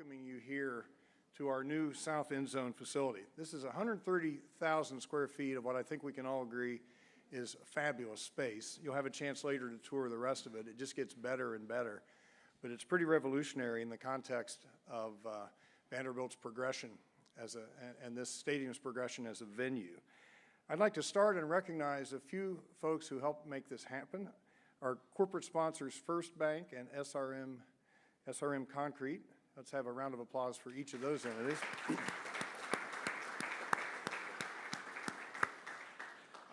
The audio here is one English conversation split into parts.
welcoming you here to our new South End Zone facility. This is 130,000 square feet of what I think we can all agree is a fabulous space. You'll have a chance later to tour the rest of it. It just gets better and better. But it's pretty revolutionary in the context of Vanderbilt's progression and this stadium's progression as a venue. I'd like to start and recognize a few folks who helped make this happen. Our corporate sponsors, First Bank and SRM Concrete. Let's have a round of applause for each of those entities.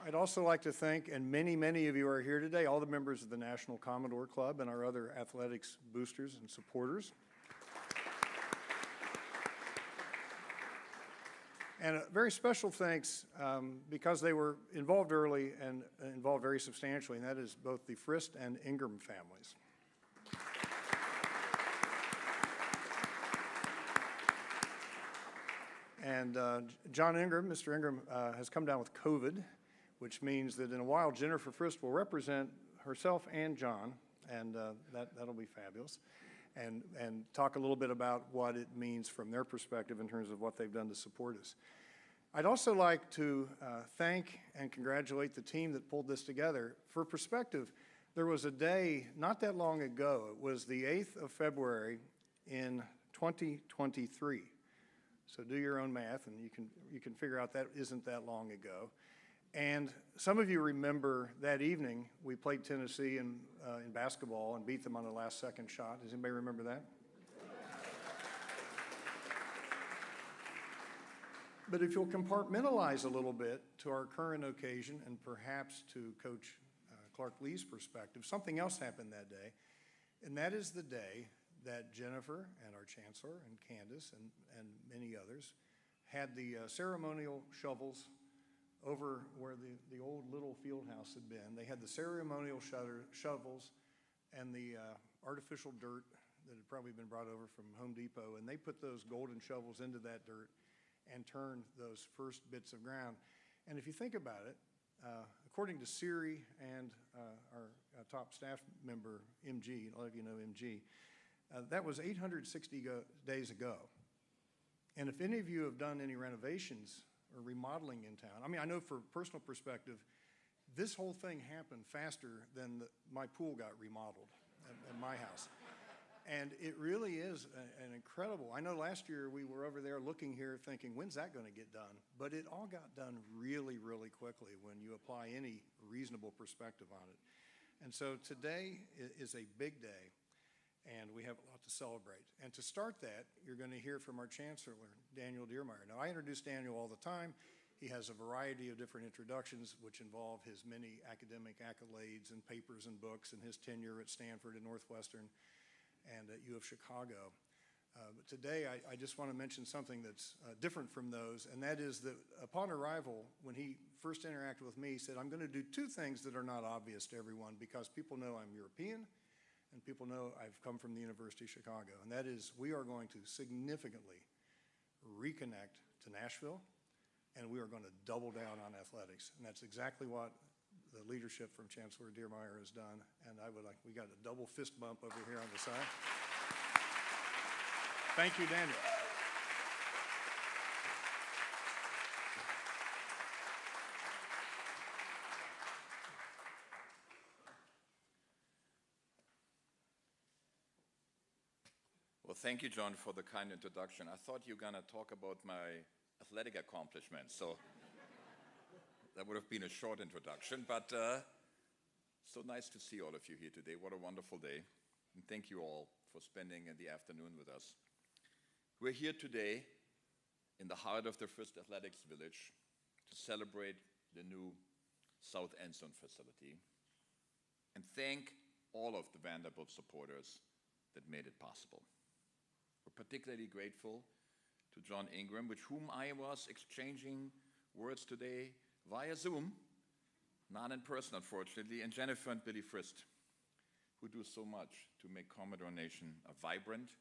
I'd also like to thank, and many of you are here today, all the members of the National Commodore Club and our other athletics boosters and supporters. And a very special thanks because they were involved early and involved very substantially, and that is both the Frist and Ingram families. And John Ingram, Mr. Ingram, has come down with COVID, which means that in a while Jennifer Frist will represent herself and John, and that'll be fabulous, and talk a little bit about what it means from their perspective in terms of what they've done to support us. I'd also like to thank and congratulate the team that pulled this together. For perspective, there was a day not that long ago, it was the 8th of February in 2023. So do your own math, and you can figure out that isn't that long ago. And some of you remember that evening we played Tennessee in basketball and beat them on the last second shot. Does anybody remember that? But if you'll compartmentalize a little bit to our current occasion and perhaps to Coach Clark Lee's perspective, something else happened that day, and that is the day that Jennifer and our Chancellor and Candace and many others had the ceremonial shovels over where the old little field house had been. They had the ceremonial shovels and the artificial dirt that had probably been brought over from Home Depot, and they put those golden shovels into that dirt and turned those first bits of ground. And if you think about it, according to Siri and our top staff member, MG, a lot of you know MG, that was 860 days ago. And if any of you have done any renovations or remodeling in town, I mean, I know for personal perspective, this whole thing happened faster than my pool got remodeled at my house. And it really is an incredible, I know last year we were over there looking here thinking, when's that going to get done? But it all got done really quickly when you apply any reasonable perspective on it. And so today is a big day, and we have a lot to celebrate. And to start that, you're going to hear from our Chancellor, Daniel Diermeyer. Now, I introduce Daniel all the time. He has a variety of different introductions, which involve his many academic accolades and papers and books and his tenure at Stanford and Northwestern and at U of Chicago. But today, I just want to mention something that's different from those, and that is that upon arrival, when he first interacted with me, he said, I'm going to do two things that are not obvious to everyone because people know I'm European, and people know I've come from the University of Chicago, and that is we are going to significantly reconnect to Nashville, and we are going to double down on athletics, and that's exactly what the leadership from Chancellor Diermeyer has done, and we got a double fist bump over here on the side. Thank you, Daniel. Well, thank you, John, for the kind introduction. I thought you were going to talk about my athletic accomplishments, so that would have been a short introduction, but so nice to see all of you here today. What a wonderful day, and thank you all for spending the afternoon with us. We're here today in the heart of the Frist Athletics Village to celebrate the new South End Zone facility and thank all of the Vanderbilt supporters that made it possible. We're particularly grateful to John Ingram, with whom I was exchanging words today via Zoom, not in person, unfortunately, and Jennifer and Billy Frist, who do so much to make Commodore Nation a vibrant,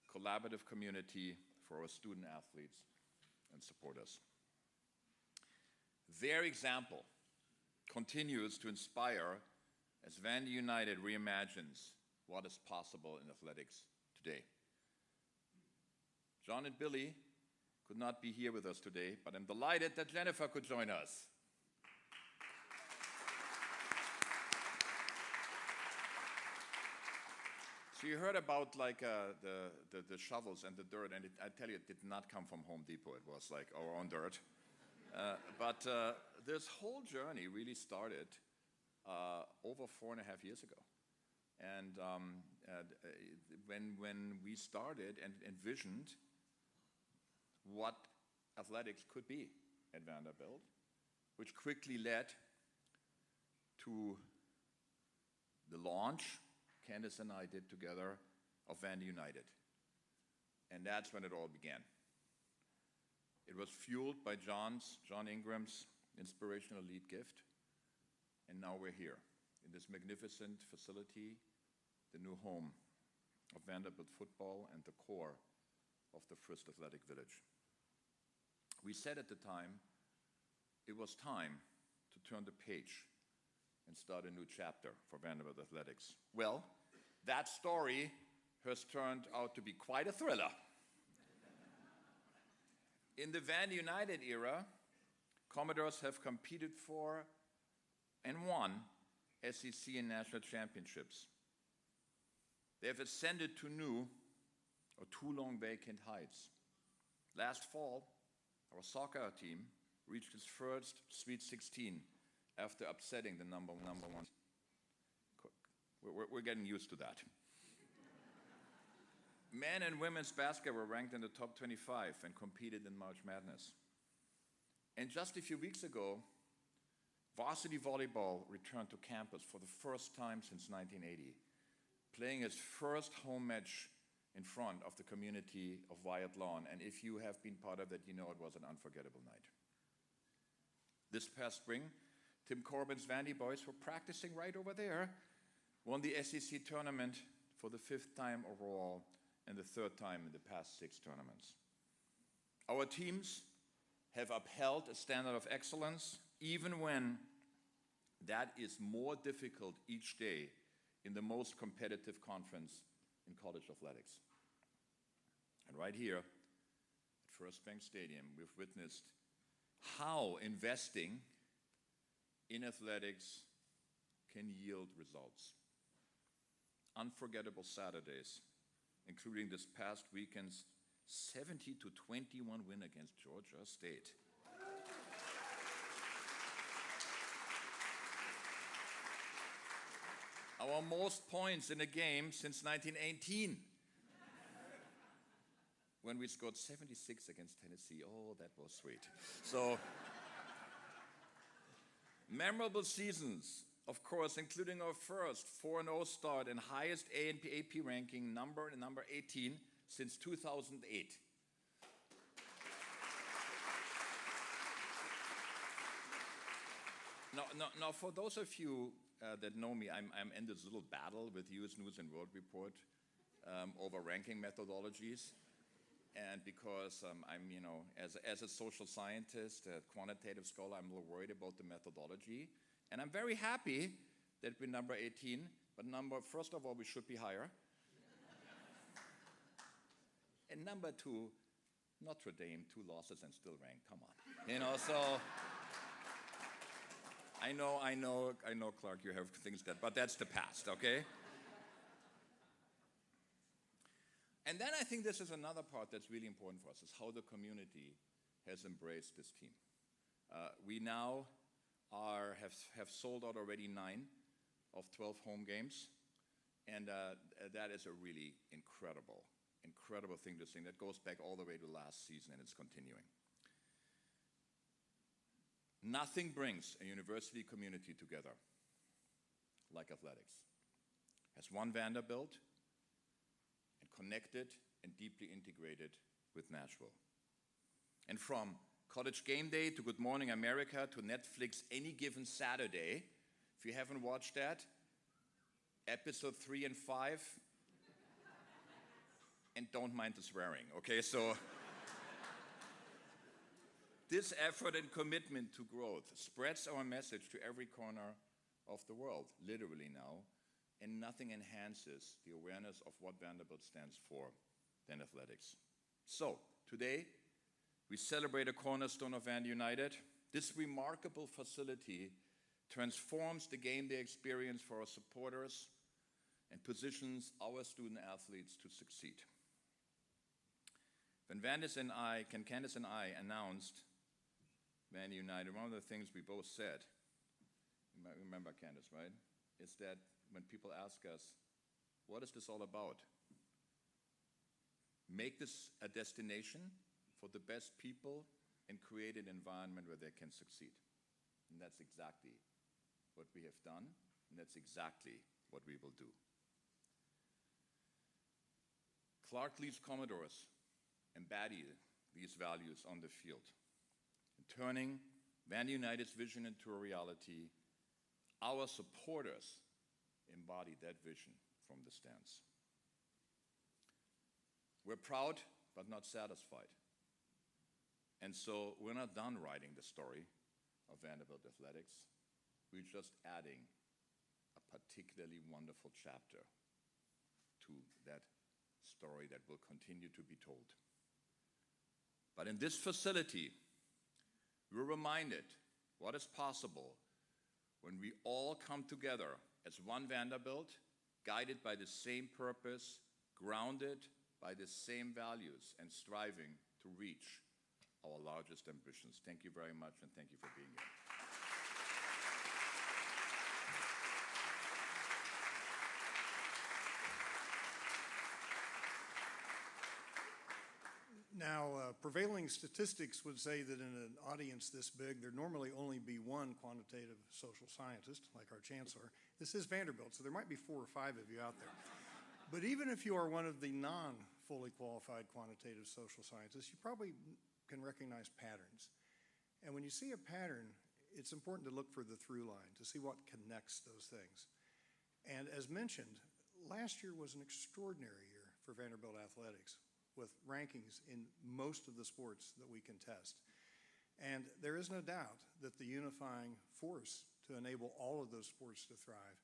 collaborative community for our student athletes and supporters. Their example continues to inspire as Vandy United reimagines what is possible in athletics today. John and Billy could not be here with us today, but I'm delighted that Jennifer could join us. So you heard about like the shovels and the dirt, and I tell you, it did not come from Home Depot. It was like our own dirt. But this whole journey really started over 4.5 years ago. And when we started and envisioned what athletics could be at Vanderbilt, which quickly led to the launch Candace and I did together of Vandy United. And that's when it all began. It was fueled by John Ingram's inspirational lead gift. And now we're here in this magnificent facility, the new home of Vanderbilt football and the core of the first athletic village. We said at the time, it was time to turn the page and start a new chapter for Vanderbilt athletics. Well, that story has turned out to be quite a thriller. In the Vandy United era, Commodores have competed for and won SEC and national championships. They have ascended to new or too long vacant heights. Last fall, our soccer team reached its first Sweet 16 after upsetting the number one. We're getting used to that. Men and women's basketball were ranked in the top 25 and competed in March Madness. And just a few weeks ago, varsity volleyball returned to campus for the first time since 1980, playing its first home match in front of the community of Wyatt Lawn. And if you have been part of that, you know it was an unforgettable night. This past spring, Tim Corbin's Vandy boys were practicing right over there, won the SEC tournament for the 5th time overall and the 3rd time in the past 6 tournaments. Our teams have upheld a standard of excellence, even when that is more difficult each day in the most competitive conference in college athletics. And right here at First Bank Stadium, we've witnessed how investing in athletics can yield results. Unforgettable Saturdays, including this past weekend's 70-21 win against Georgia State. Our most points in a game since 1918, when we scored 76 against Tennessee. Oh, that was sweet. So, memorable seasons, of course, including our first 4-0 start and highest A&AP ranking number 18 since 2008. Now, for those of you that know me, I'm in this little battle with US News and World Report over ranking methodologies. And because I'm, as a social scientist, a quantitative scholar, I'm a little worried about the methodology. And I'm very happy that we're number 18, but first of all, we should be higher. And number 2, Notre Dame, 2 losses and still ranked, come on. So I know, Clark, you have things but that's the past, okay? And then I think this is another part that's really important for us, is how the community has embraced this team. We now have sold out already 9 of 12 home games, and that is a really incredible thing to see. That goes back all the way to last season, and it's continuing. Nothing brings a university community together like athletics. Has won Vanderbilt and connected and deeply integrated with Nashville. And from College Game Day to Good Morning America to Netflix Any Given Saturday, if you haven't watched that, episode 3 and 5, and don't mind the swearing, okay? So this effort and commitment to growth spreads our message to every corner of the world, literally now, and nothing enhances the awareness of what Vanderbilt stands for than athletics. So, today, we celebrate a cornerstone of Vandy United. This remarkable facility transforms the game day experience for our supporters and positions our student athletes to succeed. When Candace and I announced Vandy United, one of the things we both said, you might remember Candace, right? Is that when people ask us, what is this all about? Make this a destination for the best people and create an environment where they can succeed. And that's exactly what we have done, and that's exactly what we will do. Clark Lee's Commodores embody these values on the field. In turning Vandy United's vision into a reality, our supporters embody that vision from the stands. We're proud but not satisfied. And so we're not done writing the story of Vanderbilt athletics. We're just adding a particularly wonderful chapter to that story that will continue to be told. But in this facility, we're reminded what is possible when we all come together as one Vanderbilt, guided by the same purpose, grounded by the same values, and striving to reach our largest ambitions. Thank you very much, and thank you for being here. Now, prevailing statistics would say that in an audience this big, there'd normally only be one quantitative social scientist, like our Chancellor. This is Vanderbilt, so there might be 4 or 5 of you out there. But even if you are one of the non-fully qualified quantitative social scientists, you probably can recognize patterns. And when you see a pattern, it's important to look for the through line, to see what connects those things. And as mentioned, last year was an extraordinary year for Vanderbilt athletics, with rankings in most of the sports that we contest. And there is no doubt that the unifying force to enable all of those sports to thrive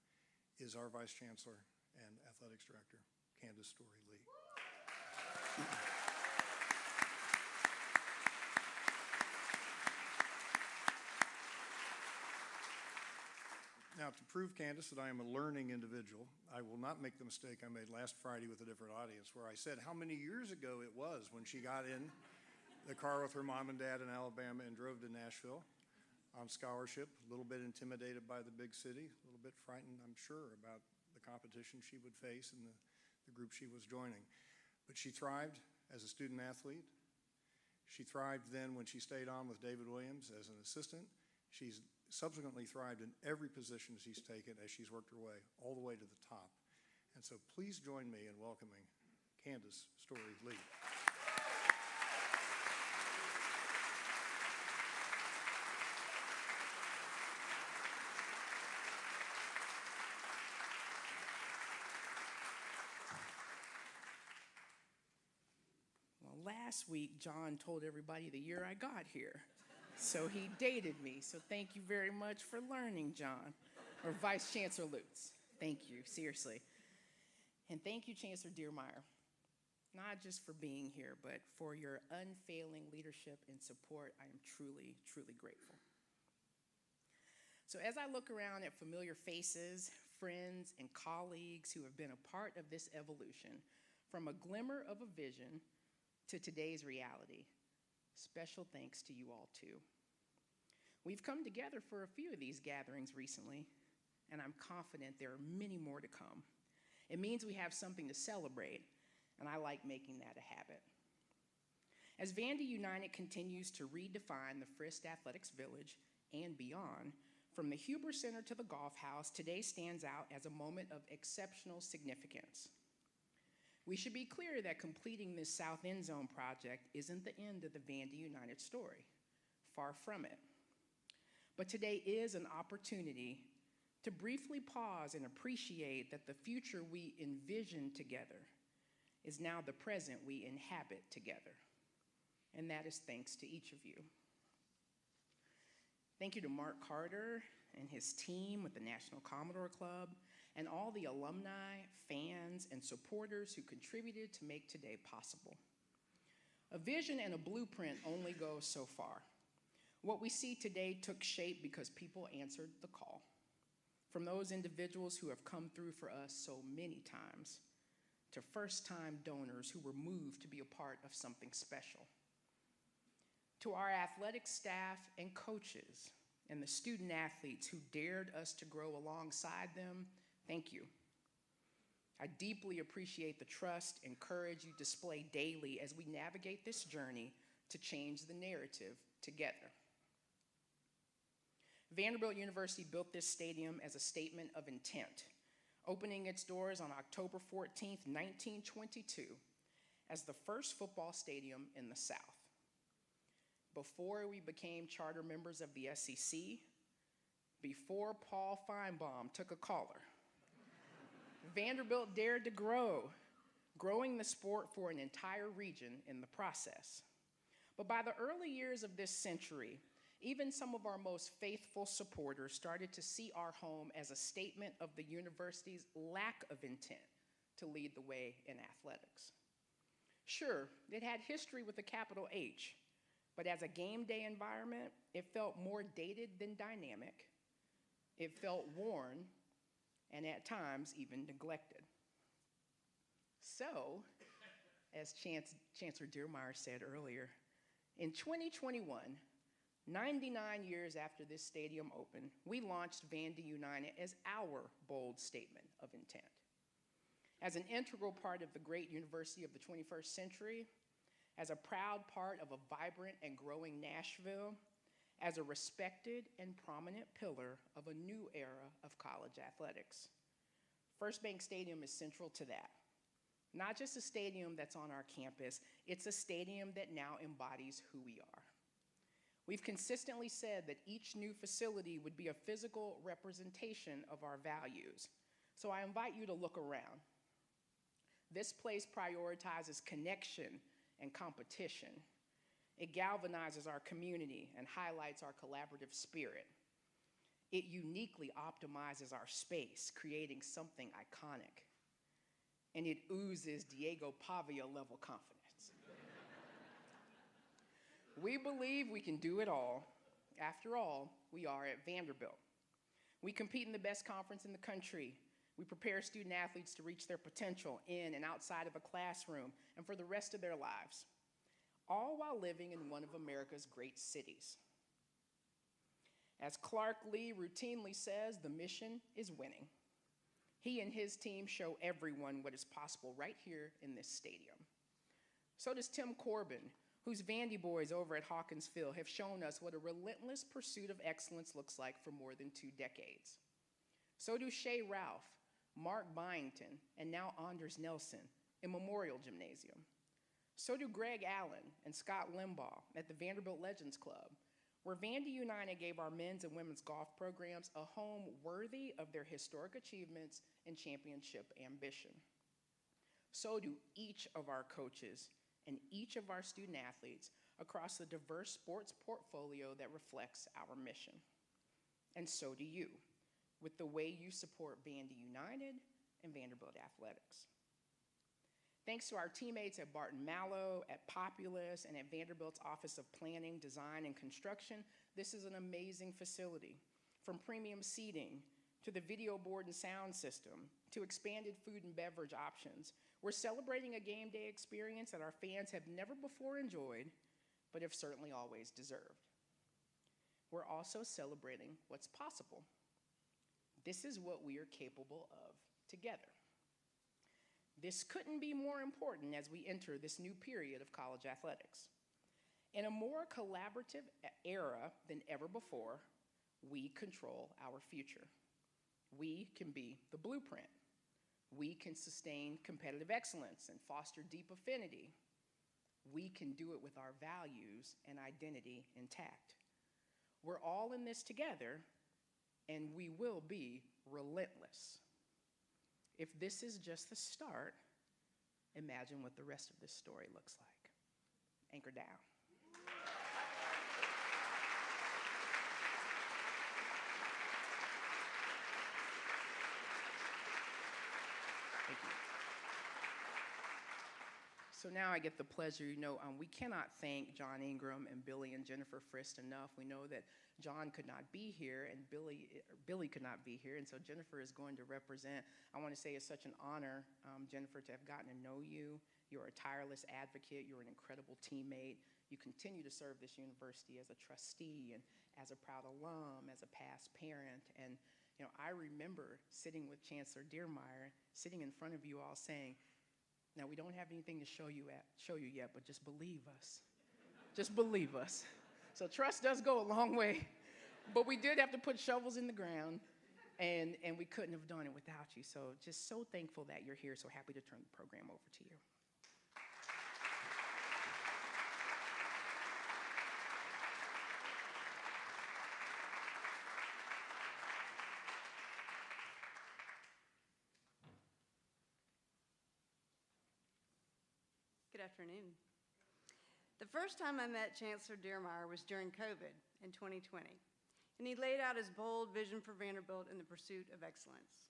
is our Vice Chancellor and Athletics Director, Candace Story-Lee. Now, to prove, Candace, that I am a learning individual, I will not make the mistake I made last Friday with a different audience, where I said how many years ago it was when she got in the car with her mom and dad in Alabama and drove to Nashville on scholarship, a little bit intimidated by the big city, a little bit frightened, I'm sure, about the competition she would face and the group she was joining. But she thrived as a student athlete. She thrived then when she stayed on with David Williams as an assistant. She's subsequently thrived in every position she's taken as she's worked her way all the way to the top. And so please join me in welcoming Candace Story-Lee. Well, last week, John told everybody the year I got here. So he dated me. So thank you very much for learning, John. Or Vice Chancellor Lutz. Thank you, seriously. And thank you, Chancellor Diermeyer, not just for being here, but for your unfailing leadership and support. I am truly, truly grateful. So as I look around at familiar faces, friends, and colleagues who have been a part of this evolution, from a glimmer of a vision to today's reality, special thanks to you all, too. We've come together for a few of these gatherings recently, and I'm confident there are many more to come. It means we have something to celebrate, and I like making that a habit. As Vandy United continues to redefine the Frist Athletics Village and beyond, from the Huber Center to the Golf House, today stands out as a moment of exceptional significance. We should be clear that completing this South End Zone project isn't the end of the Vandy United story. Far from it. But today is an opportunity to briefly pause and appreciate that the future we envision together is now the present we inhabit together. And that is thanks to each of you. Thank you to Mark Carter and his team with the National Commodore Club, and all the alumni, fans, and supporters who contributed to make today possible. A vision and a blueprint only go so far. What we see today took shape because people answered the call. From those individuals who have come through for us so many times, to first-time donors who were moved to be a part of something special. To our athletic staff and coaches, and the student athletes who dared us to grow alongside them, thank you. I deeply appreciate the trust and courage you display daily as we navigate this journey to change the narrative together. Vanderbilt University built this stadium as a statement of intent, opening its doors on October 14th, 1922, as the first football stadium in the South. Before we became charter members of the SEC, before Paul Feinbaum took a caller, Vanderbilt dared to grow, growing the sport for an entire region in the process. But by the early years of this century, even some of our most faithful supporters started to see our home as a statement of the university's lack of intent to lead the way in athletics. Sure, it had history with a capital H, but as a game day environment, it felt more dated than dynamic. It felt worn, and at times even neglected. So, as Chancellor Dearmeyer said earlier, in 2021, 99 years after this stadium opened, we launched Vandy United as our bold statement of intent. As an integral part of the great university of the 21st century, as a proud part of a vibrant and growing Nashville, as a respected and prominent pillar of a new era of college athletics. First Bank Stadium is central to that. Not just a stadium that's on our campus, it's a stadium that now embodies who we are. We've consistently said that each new facility would be a physical representation of our values. So I invite you to look around. This place prioritizes connection and competition. It galvanizes our community and highlights our collaborative spirit. It uniquely optimizes our space, creating something iconic. And it oozes Diego Pavia level confidence. We believe we can do it all. After all, we are at Vanderbilt. We compete in the best conference in the country. We prepare student athletes to reach their potential in and outside of a classroom and for the rest of their lives, all while living in one of America's great cities. As Clark Lee routinely says, the mission is winning. He and his team show everyone what is possible right here in this stadium. So does Tim Corbin, whose Vandy boys over at Hawkins Field have shown us what a relentless pursuit of excellence looks like for more than 2 decades. So do Shay Ralph, Mark Byington, and now Anders Nelson in Memorial Gymnasium. So do Greg Allen and Scott Limbaugh at the Vanderbilt Legends Club, where Vandy United gave our men's and women's golf programs a home worthy of their historic achievements and championship ambition. So do each of our coaches and each of our student athletes across the diverse sports portfolio that reflects our mission. And so do you, with the way you support Vandy United and Vanderbilt athletics. Thanks to our teammates at Barton Mallow, at Populous, and at Vanderbilt's Office of Planning, Design, and Construction, this is an amazing facility. From premium seating, to the video board and sound system, to expanded food and beverage options, we're celebrating a game day experience that our fans have never before enjoyed, but have certainly always deserved. We're also celebrating what's possible. This is what we are capable of together. This couldn't be more important as we enter this new period of college athletics. In a more collaborative era than ever before, we control our future. We can be the blueprint. We can sustain competitive excellence and foster deep affinity. We can do it with our values and identity intact. We're all in this together, and we will be relentless. If this is just the start, imagine what the rest of this story looks like. Anchor down. Thank you. So now I get the pleasure, we cannot thank John Ingram and Billy and Jennifer Frist enough. We know that John could not be here and Billy could not be here, and so Jennifer is going to represent. I want to say it's such an honor, Jennifer, to have gotten to know you. You're a tireless advocate. You're an incredible teammate. You continue to serve this university as a trustee and as a proud alum, as a past parent. And I remember sitting with Chancellor Dearmeyer, sitting in front of you all saying, now, we don't have anything to show you yet, but just believe us. Just believe us. So trust does go a long way. But we did have to put shovels in the ground, and we couldn't have done it without you. So just so thankful that you're here. So happy to turn the program over to you. Good afternoon. The first time I met Chancellor Dearmeyer was during COVID in 2020, and he laid out his bold vision for Vanderbilt in the pursuit of excellence.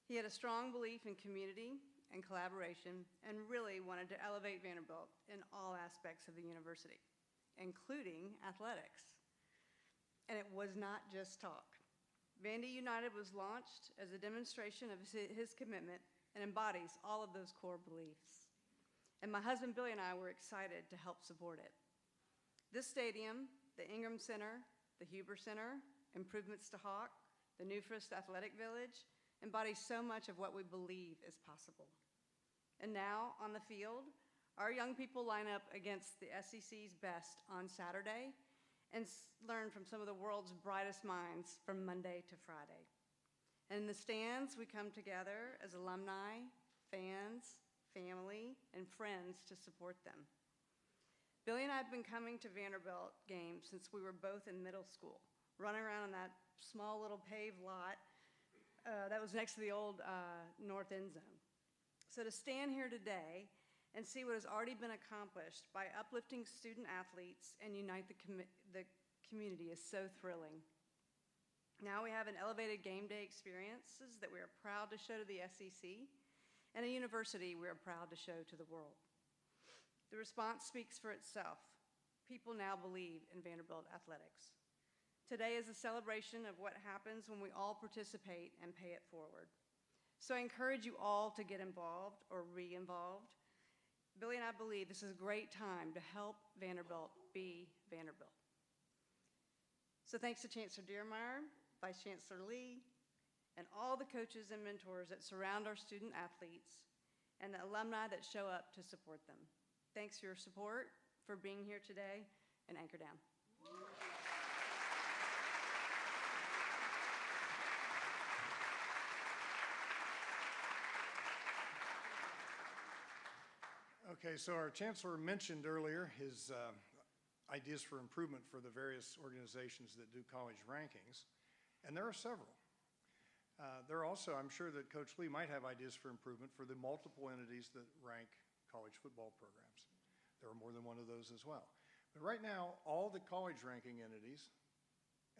He had a strong belief in community and collaboration and really wanted to elevate Vanderbilt in all aspects of the university, including athletics. And it was not just talk. Vandy United was launched as a demonstration of his commitment and embodies all of those core beliefs. And my husband Billy and I were excited to help support it. This stadium, the Ingram Center, the Huber Center, improvements to Hawk, the New Frist Athletic Village, embodies so much of what we believe is possible. And now, on the field, our young people line up against the SEC's best on Saturday and learn from some of the world's brightest minds from Monday to Friday. And in the stands, we come together as alumni, fans, family, and friends to support them. Billy and I have been coming to Vanderbilt games since we were both in middle school, running around in that small little paved lot that was next to the old north end zone. So to stand here today and see what has already been accomplished by uplifting student athletes and unite the community is so thrilling. Now we have an elevated game day experiences that we are proud to show to the SEC, and a university we are proud to show to the world. The response speaks for itself. People now believe in Vanderbilt athletics. Today is a celebration of what happens when we all participate and pay it forward. So I encourage you all to get involved or re-involved. Billy and I believe this is a great time to help Vanderbilt be Vanderbilt. So thanks to Chancellor Dearmeyer, Vice Chancellor Lee, and all the coaches and mentors that surround our student athletes, and the alumni that show up to support them. Thanks for your support, for being here today, and anchor down. Okay, so our Chancellor mentioned earlier his ideas for improvement for the various organizations that do college rankings, and there are several. There are also, I'm sure that Coach Lee might have ideas for improvement for the multiple entities that rank college football programs. There are more than one of those as well. But right now, all the college ranking entities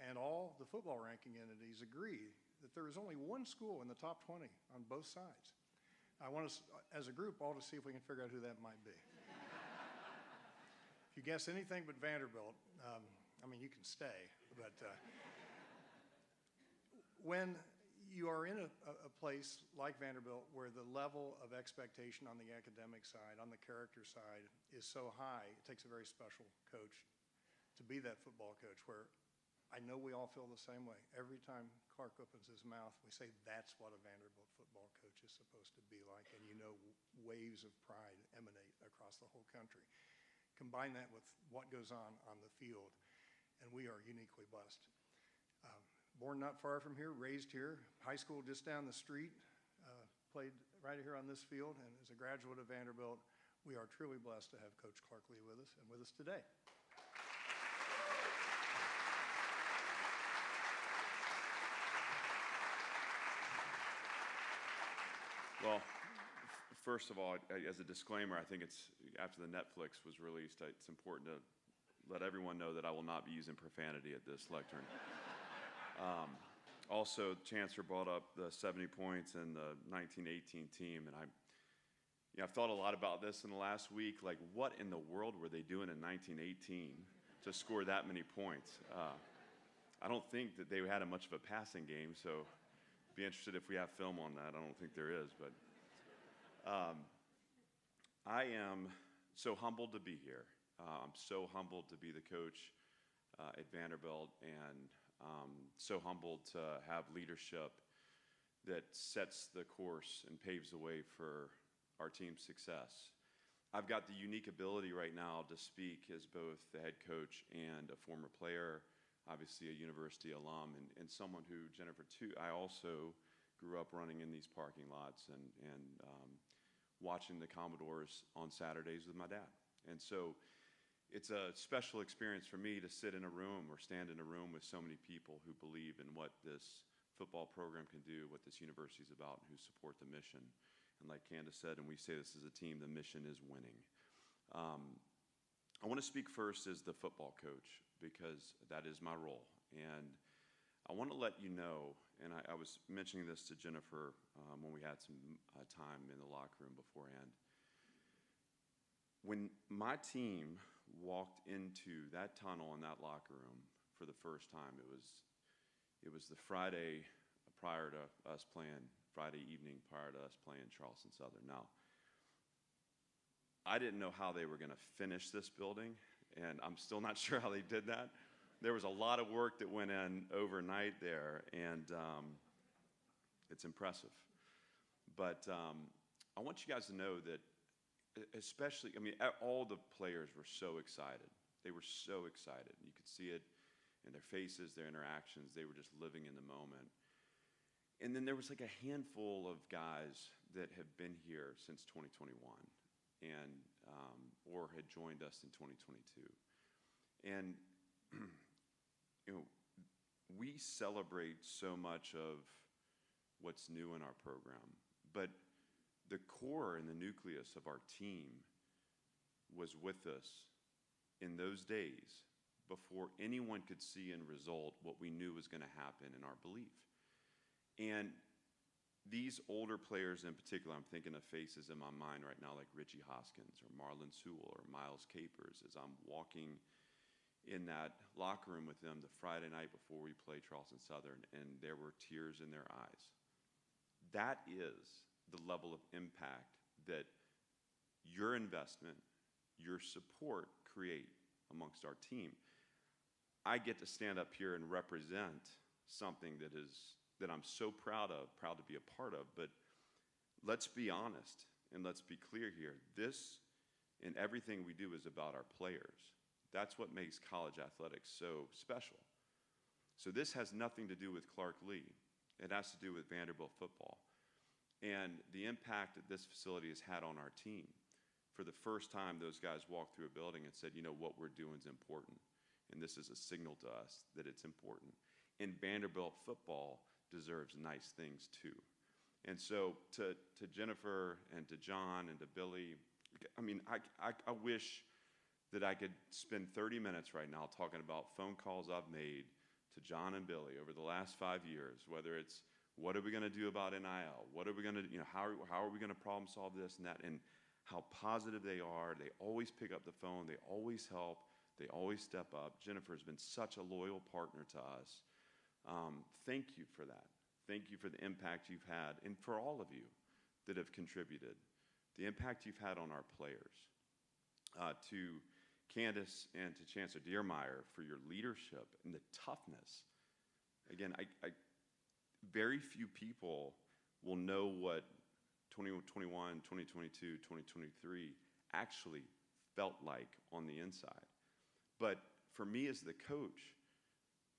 and all the football ranking entities agree that there is only one school in the top 20 on both sides. I want us, as a group, all to see if we can figure out who that might be. If you guess anything but Vanderbilt, I mean, you can stay, but when you are in a place like Vanderbilt where the level of expectation on the academic side, on the character side, is so high, it takes a very special coach to be that football coach, where I know we all feel the same way. Every time Clark opens his mouth, we say that's what a Vanderbilt football coach is supposed to be like, and waves of pride emanate across the whole country. Combine that with what goes on the field, and we are uniquely blessed. Born not far from here, raised here, high school just down the street, played right here on this field, and as a graduate of Vanderbilt, we are truly blessed to have Coach Clark Lee with us and with us today. Well, first of all, as a disclaimer, I think it's after the Netflix was released, it's important to let everyone know that I will not be using profanity at this lectern. Also, Chancellor brought up the 70 points and the 1918 team, and I've thought a lot about this in the last week. Like, what in the world were they doing in 1918 to score that many points? I don't think that they had much of a passing game, so be interested if we have film on that. I don't think there is, but I am so humbled to be here. I'm so humbled to be the coach at Vanderbilt, and so humbled to have leadership that sets the course and paves the way for our team's success. I've got the unique ability right now to speak as both the head coach and a former player, obviously a university alum, and someone who, Jennifer, too, I also grew up running in these parking lots and watching the Commodores on Saturdays with my dad. And so it's a special experience for me to sit in a room or stand in a room with so many people who believe in what this football program can do, what this university is about, and who support the mission. And like Candace said, and we say this as a team, the mission is winning. I want to speak first as the football coach because that is my role. And I want to let you know, and I was mentioning this to Jennifer when we had some time in the locker room beforehand. When my team walked into that tunnel in that locker room for the first time, it was the Friday prior to us playing, Friday evening prior to us playing Charleston Southern. Now, I didn't know how they were going to finish this building, and I'm still not sure how they did that. There was a lot of work that went in overnight there, and it's impressive. But I want you guys to know that especially, I mean, all the players were so excited. They were so excited. You could see it in their faces, their interactions. They were just living in the moment. And then there was like a handful of guys that have been here since 2021 and or had joined us in 2022. And we celebrate so much of what's new in our program, but the core and the nucleus of our team was with us in those days before anyone could see in result what we knew was going to happen in our belief. And these older players in particular, I'm thinking of faces in my mind right now like Richie Hoskins or Marlon Sewell or Miles Capers as I'm walking in that locker room with them the Friday night before we played Charleston Southern, and there were tears in their eyes. That is the level of impact that your investment, your support create amongst our team. I get to stand up here and represent something that I'm so proud to be a part of, but let's be honest and let's be clear here. This and everything we do is about our players. That's what makes college athletics so special. So this has nothing to do with Clark Lee. It has to do with Vanderbilt football and the impact that this facility has had on our team. For the first time, those guys walked through a building and said, you know, what we're doing is important, and this is a signal to us that it's important. And Vanderbilt football deserves nice things too. And so to Jennifer and to John and to Billy, I mean, I wish that I could spend 30 minutes right now talking about phone calls I've made to John and Billy over the last 5 years, whether it's what are we going to do about NIL? What are we going to, how are we going to problem solve this and that? And how positive they are. They always pick up the phone. They always help. They always step up. Jennifer has been such a loyal partner to us. Thank you for that. Thank you for the impact you've had, and for all of you that have contributed, the impact you've had on our players. To Candace and to Chancellor Dearmeyer for your leadership and the toughness. Again, very few people will know what 2021, 2022, 2023 actually felt like on the inside. But for me as the coach,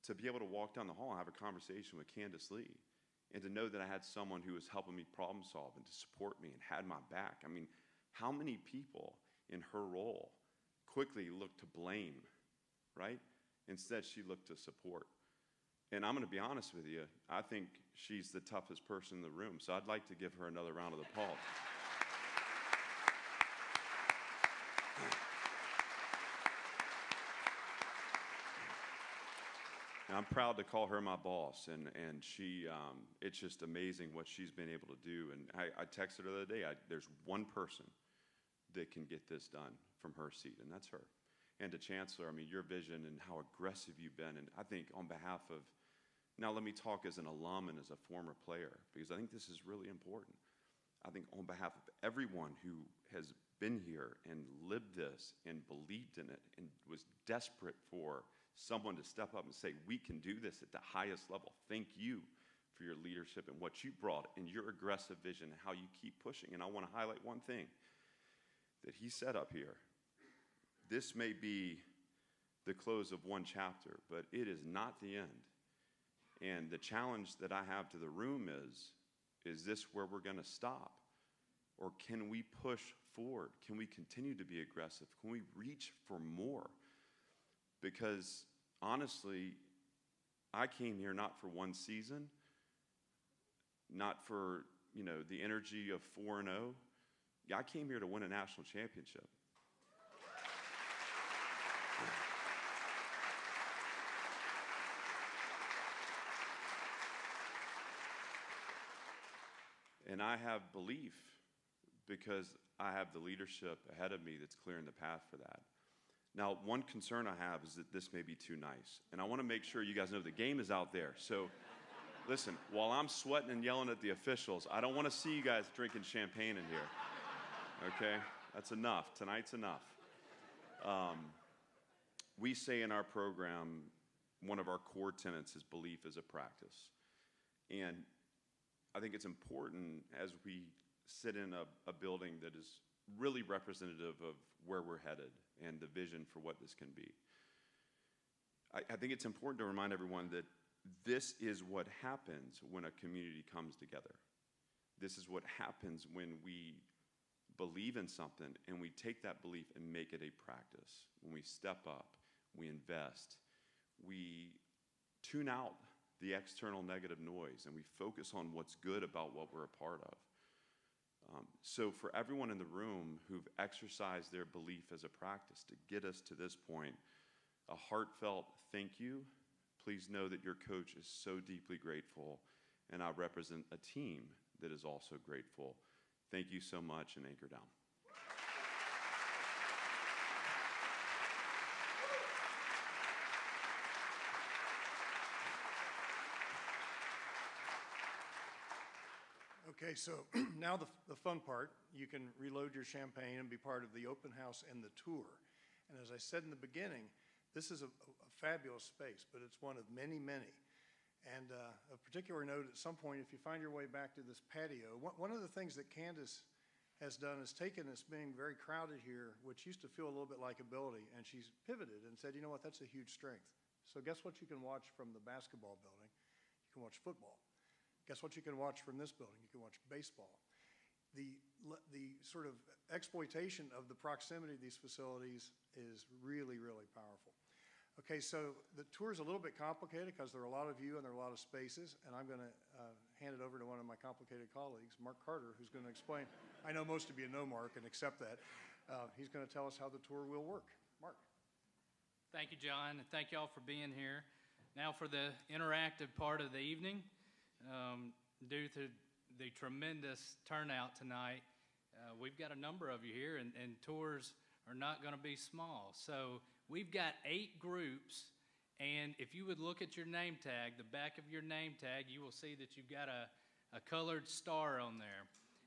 to be able to walk down the hall and have a conversation with Candace Lee and to know that I had someone who was helping me problem solve and to support me and had my back. I mean, how many people in her role quickly looked to blame, right? Instead, she looked to support. And I'm going to be honest with you, I think she's the toughest person in the room, so I'd like to give her another round of applause. And I'm proud to call her my boss, and she, it's just amazing what she's been able to do. And I texted her the other day, there's one person that can get this done from her seat, and that's her. And to Chancellor, I mean, your vision and how aggressive you've been, and I think on behalf of, now let me talk as an alum and as a former player, because I think this is really important. I think on behalf of everyone who has been here and lived this and believed in it and was desperate for someone to step up and say, we can do this at the highest level. Thank you for your leadership and what you brought and your aggressive vision and how you keep pushing. And I want to highlight one thing that he said up here. This may be the close of one chapter, but it is not the end. And the challenge that I have to the room is this where we're going to stop? Or can we push forward? Can we continue to be aggressive? Can we reach for more? Because honestly, I came here not for one season, not for, the energy of 4-0. I came here to win a national championship. And I have belief because I have the leadership ahead of me that's clearing the path for that. Now, one concern I have is that this may be too nice. And I want to make sure you guys know the game is out there. So listen, while I'm sweating and yelling at the officials, I don't want to see you guys drinking champagne in here. Okay? That's enough. Tonight's enough. We say in our program, one of our core tenets is belief as a practice. And I think it's important as we sit in a building that is really representative of where we're headed and the vision for what this can be. I think it's important to remind everyone that this is what happens when a community comes together. This is what happens when we believe in something and we take that belief and make it a practice. When we step up, we invest, we tune out the external negative noise, and we focus on what's good about what we're a part of. So for everyone in the room who've exercised their belief as a practice to get us to this point, a heartfelt thank you. Please know that your coach is so deeply grateful, and I represent a team that is also grateful. Thank you so much, and anchor down. Okay, so now the fun part. You can reload your champagne and be part of the open house and the tour. And as I said in the beginning, this is a fabulous space, but it's one of many, many. And of particular note, at some point, if you find your way back to this patio, one of the things that Candace has done is taken this being very crowded here, which used to feel a little bit like ability, and she's pivoted and said, you know what, that's a huge strength. So guess what you can watch from the basketball building? You can watch football. Guess what you can watch from this building? You can watch baseball. The sort of exploitation of the proximity of these facilities is really, really powerful. Okay, so the tour is a little bit complicated because there are a lot of you and there are a lot of spaces, and I'm going to hand it over to one of my complicated colleagues, Mark Carter, who's going to explain. I know most of you know Mark and accept that. He's going to tell us how the tour will work. Mark. Thank you, John, and thank you all for being here. Now for the interactive part of the evening. Due to the tremendous turnout tonight, we've got a number of you here, and tours are not going to be small. So we've got 8 groups, and if you would look at your name tag, the back of your name tag, you will see that you've got a colored star on there.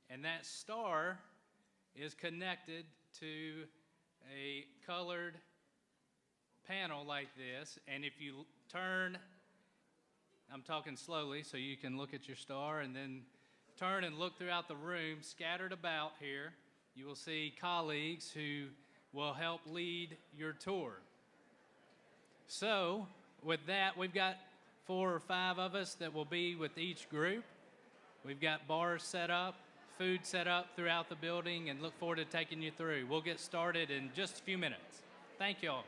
And that star is connected to a colored panel like this, and if you turn, I'm talking slowly so you can look at your star, and then turn and look throughout the room, scattered about here, you will see colleagues who will help lead your tour. So with that, we've got 4 or 5 of us that will be with each group. We've got bars set up, food set up throughout the building, and look forward to taking you through. We'll get started in just a few minutes. Thank you all.